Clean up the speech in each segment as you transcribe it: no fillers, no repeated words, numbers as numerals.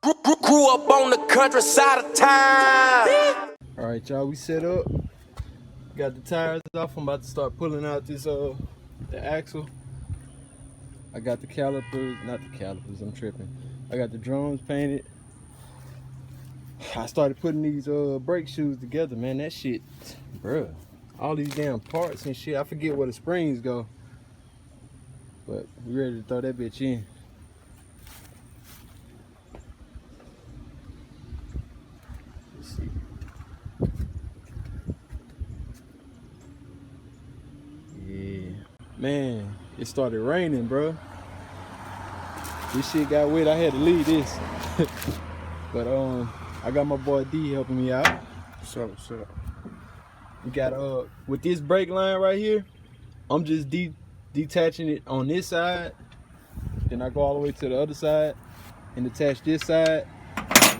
Grew up on the countryside of town. All right, y'all, we set up. Got the tires off. I'm about to start pulling out this the axle. I got the calipers, not the calipers, I'm tripping. I got the drums painted. I started putting these brake shoes together, man. That shit, bruh. All these damn parts and shit. I forget where the springs go. But we ready to throw that bitch in. Let's see. Yeah. Man, it started raining, bro. This shit got wet. I had to leave this. But I got my boy D helping me out. What's up, what's up? We got with this brake line right here, I'm just detaching it on this side. Then I go all the way to the other side and attach this side,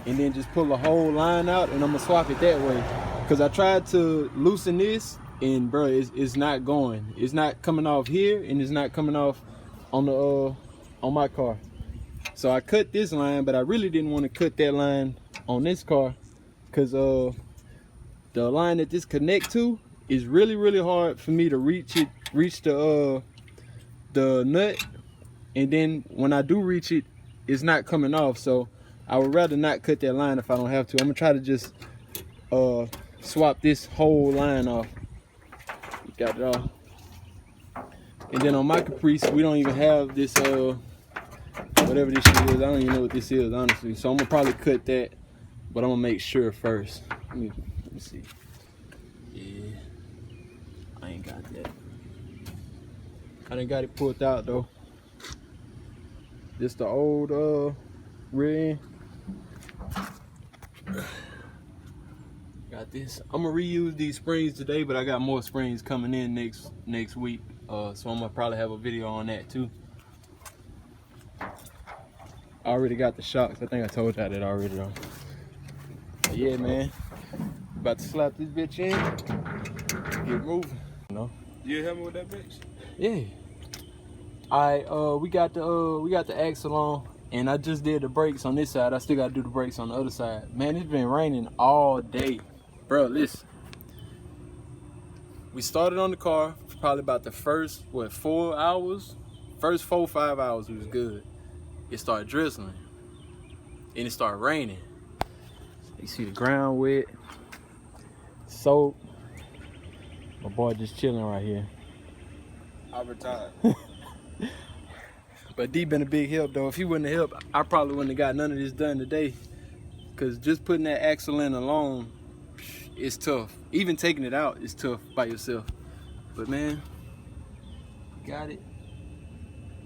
and then just pull the whole line out, and I'm gonna swap it that way. Cause I tried to loosen this, and bro, it's not going. It's not coming off here, and it's not coming off on the on my car. So I cut this line, but I really didn't want to cut that line on this car, cause the line that this connect to is really hard for me to reach the nut, and then when I do reach it, it's not coming off. So I would rather not cut that line if I don't have to. I'm gonna try to just swap this whole line off. Got it all. And then on my Caprice, we don't even have this whatever this shit is. I don't even know what this is, honestly. So I'm gonna probably cut that, but I'm gonna make sure first. Let me see. Yeah, I ain't got that. I done got it pulled out though. This the old rear end. Got this. I'm gonna reuse these springs today, but I got more springs coming in next week. So I'm gonna probably have a video on that too. I already got the shocks. I think I told y'all that already though. But yeah, man. About to slap this bitch in. Get moving. You know? You help me with that bitch? Yeah. Alright, we got the axle on, and I just did the brakes on this side. I still gotta do the brakes on the other side. Man, it's been raining all day. Bro, listen. We started on the car for probably about the first 4 hours? First 4 or 5 hours was good. It started drizzling. And it started raining. You see the ground wet. Soap. My boy just chilling right here. I retired. But D been a big help though. If he wouldn't have helped, I probably wouldn't have got none of this done today. Cause just putting that axle in alone, it's tough. Even taking it out is tough by yourself. But man, got it.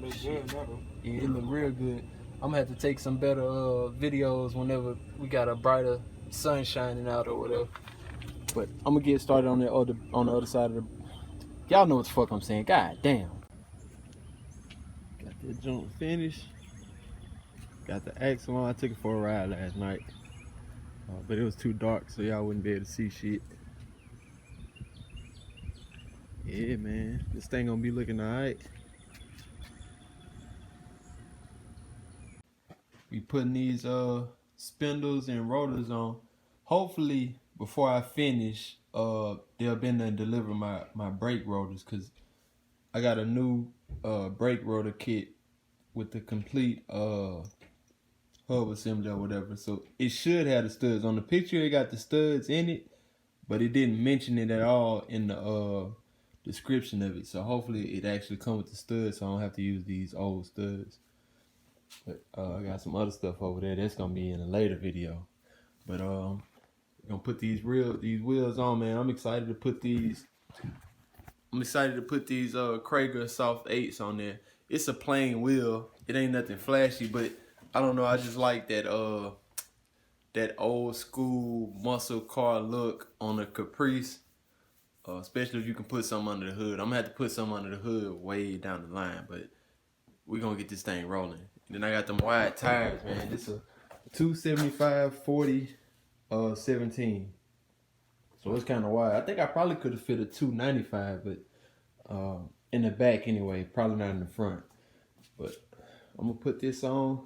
Looks good now though. Yeah, it look real good. I'm gonna have to take some better videos whenever we got a brighter sun shining out or whatever. But I'm gonna get started on the other side of the. Y'all know what the fuck I'm saying. God damn. Got that jump finished. Got the axle on. I took it for a ride last night, but it was too dark, so y'all wouldn't be able to see shit. Yeah, man, this thing gonna be looking alright. We putting these spindles and rotors on. Hopefully, before I finish, they'll be able to deliver my brake rotors, cause I got a new brake rotor kit with the complete hub assembly or whatever. So it should have the studs. On the picture, it got the studs in it, but it didn't mention it at all in the description of it. So hopefully it actually comes with the studs, so I don't have to use these old studs. But I got some other stuff over there that's gonna be in a later video. But we're gonna put these wheels on, man. I'm excited to put these Krager Soft 8s on there. It's a plain wheel. It ain't nothing flashy, but I don't know. I just like that that old school muscle car look on a Caprice. Especially if you can put something under the hood. I'm gonna have to put something under the hood way down the line, but we're gonna get this thing rolling. And then I got them wide tires, man. This a 275 40 17. So it's kind of wide. I think I probably could have fit a 295, but in the back anyway, probably not in the front. But I'm gonna put this on.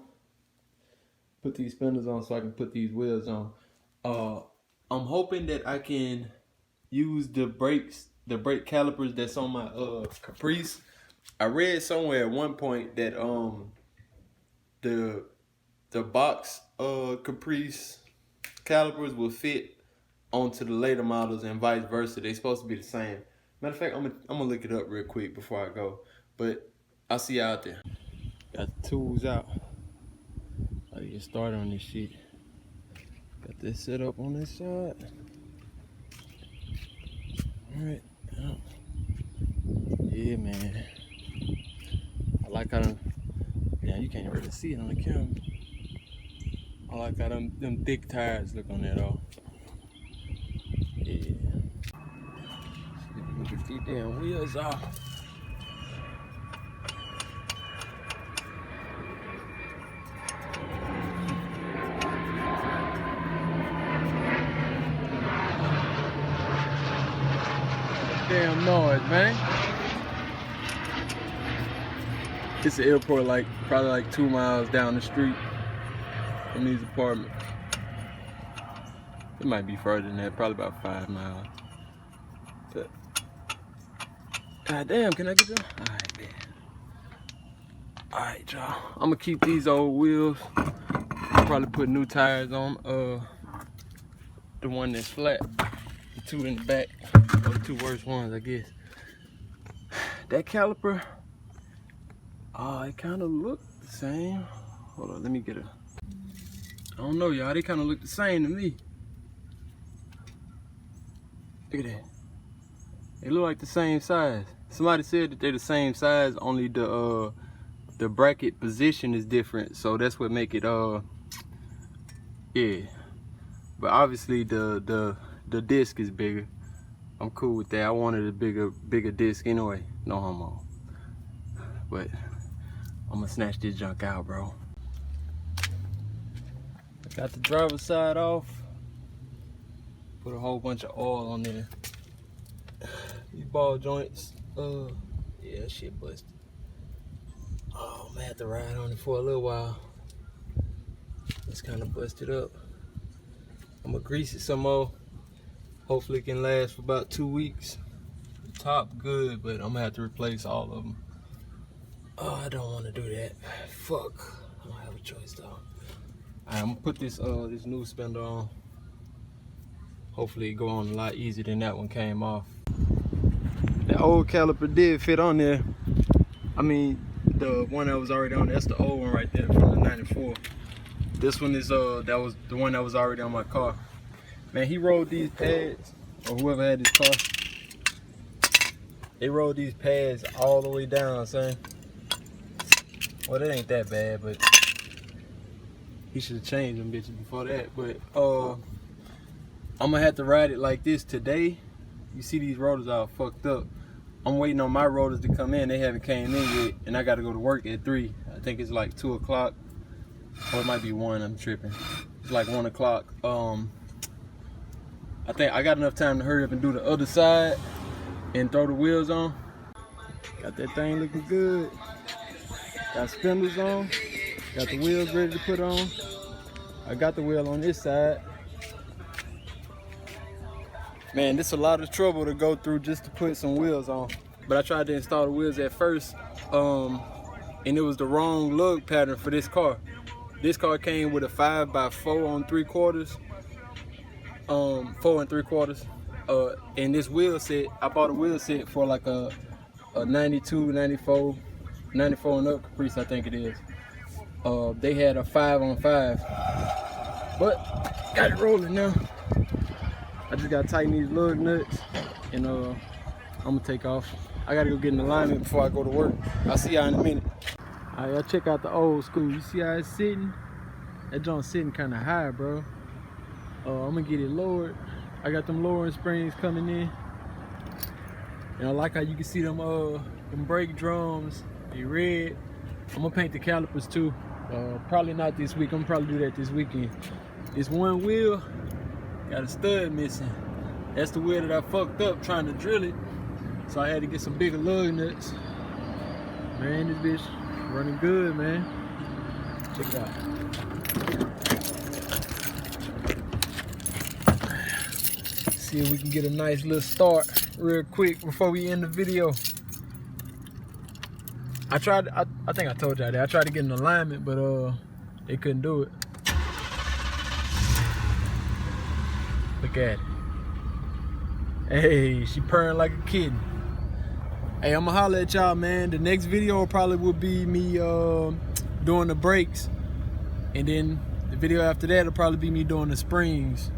put these spindles on so I can put these wheels on. I'm hoping that I can use the brake calipers that's on my Caprice. I read somewhere at one point that the box Caprice calipers will fit onto the later models and vice versa. They're supposed to be the same. Matter of fact, I'm gonna look it up real quick before I go. But I'll see you out there. Got the tools out. I get started on this shit. Got this set up on this side. Alright. Yeah, man. I like how them, yeah, you can't really see it on the camera. I like how them thick tires look on that though. Yeah. Get these damn wheels off. Damn noise, man. It's the airport, like probably like 2 miles down the street from these apartments. It might be further than that, probably about 5 miles. But god damn, can I get them? Alright, man. Alright, y'all. I'm gonna keep these old wheels. I'll probably put new tires on. The one that's flat. The two in the back. Or the two worst ones, I guess. That caliper, it kind of look the same. Hold on, let me get a. I don't know, y'all. They kind of look the same to me. Look at that. They look like the same size. Somebody said that they're the same size, only the bracket position is different, so that's what make it yeah. But obviously the disc is bigger. I'm cool with that. I wanted a bigger disc anyway. No homo. But I'm gonna snatch this junk out, bro. I got the driver's side off. Put a whole bunch of oil on there. These ball joints, yeah, that shit busted. Oh, I'm gonna have to ride on it for a little while. It's kind of busted up. I'm gonna grease it some more. Hopefully it can last for about 2 weeks. The top good, but I'm gonna have to replace all of them. Oh, I don't want to do that. Fuck. I don't have a choice though. Alright, I'm gonna put this this new spindle on. Hopefully it go on a lot easier than that one came off. That old caliper did fit on there. I mean, the one that was already on there, that's the old one right there from the 94. This one is that was the one that was already on my car. Man, he rolled these pads, or whoever had this car, they rolled these pads all the way down, son. Well, that ain't that bad, but he should have changed them bitches before that. But I'm gonna have to ride it like this today. You see these rotors all fucked up. I'm waiting on my rotors to come in. They haven't came in yet, and I gotta go to work at 3. I think it's like 2 o'clock, or it might be 1. I'm tripping. It's like 1 o'clock. I think I got enough time to hurry up and do the other side and throw the wheels on. Got that thing looking good. Got spindles on. Got the wheels ready to put on. I got the wheel on this side. Man, this is a lot of trouble to go through just to put some wheels on. But I tried to install the wheels at first, and it was the wrong lug pattern for this car. This car came with a 5x4 on 3/4. 4 3/4. And this wheel set, I bought a wheel set for like a 92, 94 and up Caprice, I think it is. They had a 5-on-5, but got it rolling now. I just gotta tighten these lug nuts, and I'm gonna take off. I gotta go get in alignment before I go to work. I'll see y'all in a minute. All right, y'all check out the old school. You see how it's sitting? That joint's sitting kind of high, bro. I'm gonna get it lowered. I got them lowering springs coming in, and I like how you can see them brake drums. They red. I'm gonna paint the calipers too. Probably not this week. I'm gonna probably do that this weekend. This one wheel got a stud missing. That's the wheel that I fucked up trying to drill it, so I had to get some bigger lug nuts. Man, this bitch running good, man. Check it out. See if we can get a nice little start real quick before we end the video. I think I told y'all that. I tried to get an alignment, but they couldn't do it. Look at it. Hey, she purring like a kitten. Hey, I'ma holler at y'all, man. The next video probably will be me doing the brakes. And then the video after that will probably be me doing the springs.